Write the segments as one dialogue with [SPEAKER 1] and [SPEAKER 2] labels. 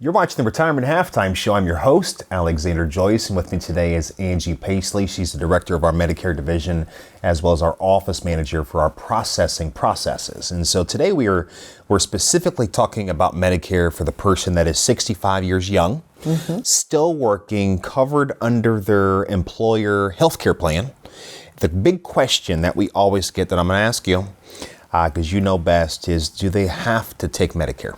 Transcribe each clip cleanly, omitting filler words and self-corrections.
[SPEAKER 1] You're watching the Retirement Halftime Show. I'm your host, Alexander Joyce, and with me today is Angie Paisley. She's the director of our Medicare division, as well as our office manager for our processing processes. And so today we're specifically talking about Medicare for the person that is 65 years young, still working, covered under their employer healthcare plan. The big question that we always get that I'm going to ask you, because you know best, is do they have to take Medicare?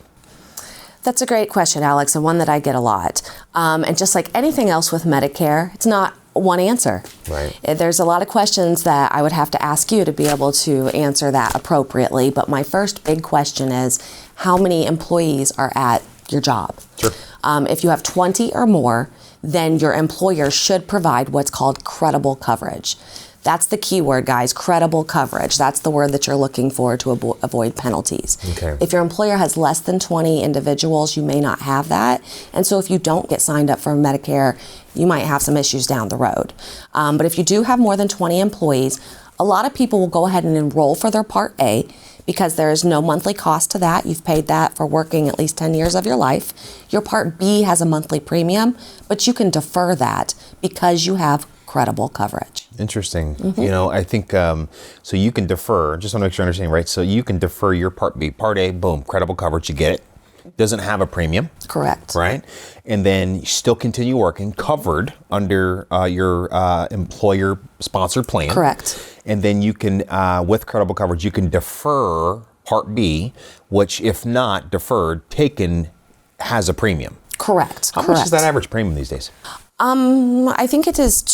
[SPEAKER 2] That's a great question, Alex, and one that I get a lot. And just like anything else with Medicare, it's not one answer.
[SPEAKER 1] Right.
[SPEAKER 2] There's a lot of questions that I would have to ask you to be able to answer that appropriately. But my first big question is, how many employees are at your job?
[SPEAKER 1] Sure.
[SPEAKER 2] If you have 20 or more, then your employer should provide what's called credible coverage. That's the key word, guys, credible coverage. That's the word that you're looking for to avoid penalties.
[SPEAKER 1] Okay.
[SPEAKER 2] If your employer has less than 20 individuals, you may not have that. And so if you don't get signed up for Medicare, you might have some issues down the road. But if you do have more than 20 employees, a lot of people will go ahead and enroll for their Part A because there is no monthly cost to that. You've paid that for working at least 10 years of your life. Your Part B has a monthly premium, but you can defer that because you have credible coverage.
[SPEAKER 1] Interesting. You know, I think, so you can defer, just want to make sure I understand, right? So you can defer your Part B. Part A, boom, credible coverage, you get it. Doesn't have a premium.
[SPEAKER 2] Correct.
[SPEAKER 1] Right? And then you still continue working, covered under your employer-sponsored plan.
[SPEAKER 2] Correct.
[SPEAKER 1] And then you can, with credible coverage, you can defer Part B, which if not deferred, taken, has a premium.
[SPEAKER 2] Correct.
[SPEAKER 1] How much is that average premium these days?
[SPEAKER 2] I think it is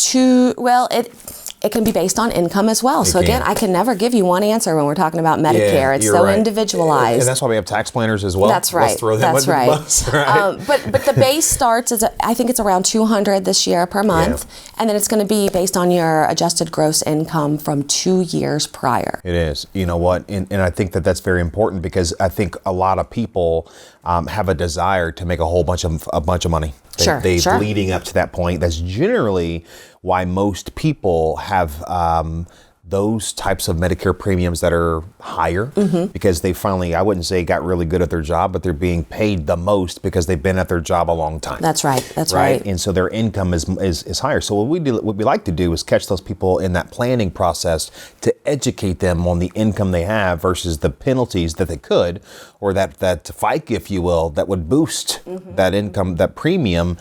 [SPEAKER 2] it can be based on income as well. So again, I can never give you one answer when we're talking about Medicare. It's so individualized.
[SPEAKER 1] And that's why we have tax planners as well.
[SPEAKER 2] That's right.
[SPEAKER 1] Let's throw them under the bus, right?
[SPEAKER 2] But the base starts, I think it's around $200 this year per month. Yeah. And then it's going to be based on your adjusted gross income from 2 years prior.
[SPEAKER 1] It is. You know what? And I think that that's very important because I think a lot of people have a desire to make a bunch of money. Sure. Leading up to that point. That's generally why most people have those types of Medicare premiums that are higher because they finally, I wouldn't say got really good at their job, but they're being paid the most because they've been at their job a long time.
[SPEAKER 2] That's right. That's right.
[SPEAKER 1] And so their income is higher. So what we like to do is catch those people in that planning process to educate them on the income they have versus the penalties that they could, or that FICA, if you will, that would boost that income, that premium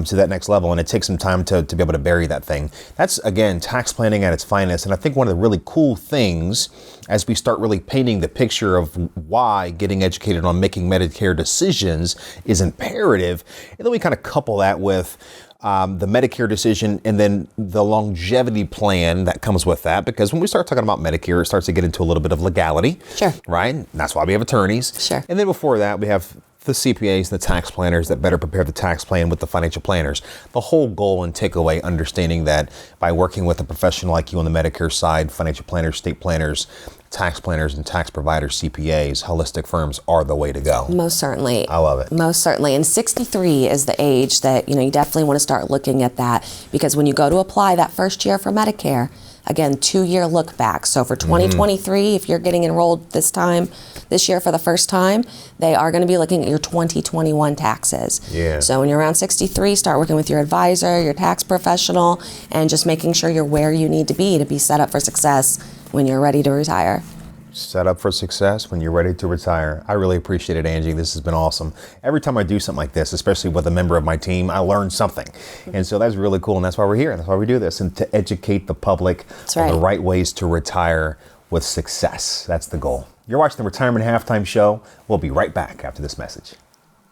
[SPEAKER 1] to that next level. And it takes some time to be able to bury that thing. That's, again, tax planning at its finest. And I think one of the really cool things as we start really painting the picture of why getting educated on making Medicare decisions is imperative, and then we kind of couple that with the Medicare decision and then the longevity plan that comes with that. Because when we start talking about Medicare, it starts to get into a little bit of legality.
[SPEAKER 2] Sure.
[SPEAKER 1] Right? And that's why we have attorneys.
[SPEAKER 2] Sure. And
[SPEAKER 1] then before that, we have the CPAs and the tax planners that better prepare the tax plan with the financial planners. The whole goal and takeaway, understanding that by working with a professional like you on the Medicare side, financial planners, state planners, tax planners, and tax providers, CPAs, holistic firms are the way to go.
[SPEAKER 2] Most certainly.
[SPEAKER 1] I love it.
[SPEAKER 2] Most certainly. And 63 is the age that, you this want to start looking at that, because when you go to apply that first year for Medicare, again, 2-year look back. So for 2023, if you're getting enrolled this year for the first time, they are going to be looking at your 2021 taxes.
[SPEAKER 1] Yeah.
[SPEAKER 2] So when you're around 63, start working with your advisor, your tax professional, and just making sure you're where you need to be set up for success when you're ready to retire.
[SPEAKER 1] Set up for success when you're ready to retire. I really appreciate it, Angie. This has been awesome. Every time I do something like this, especially with a member of my team, I learn something. And so that's really cool. And that's why we're here. And that's why we do this. And to educate the public on the right ways to retire with success. That's the goal. You're watching the Retirement Halftime Show. We'll be right back after this message.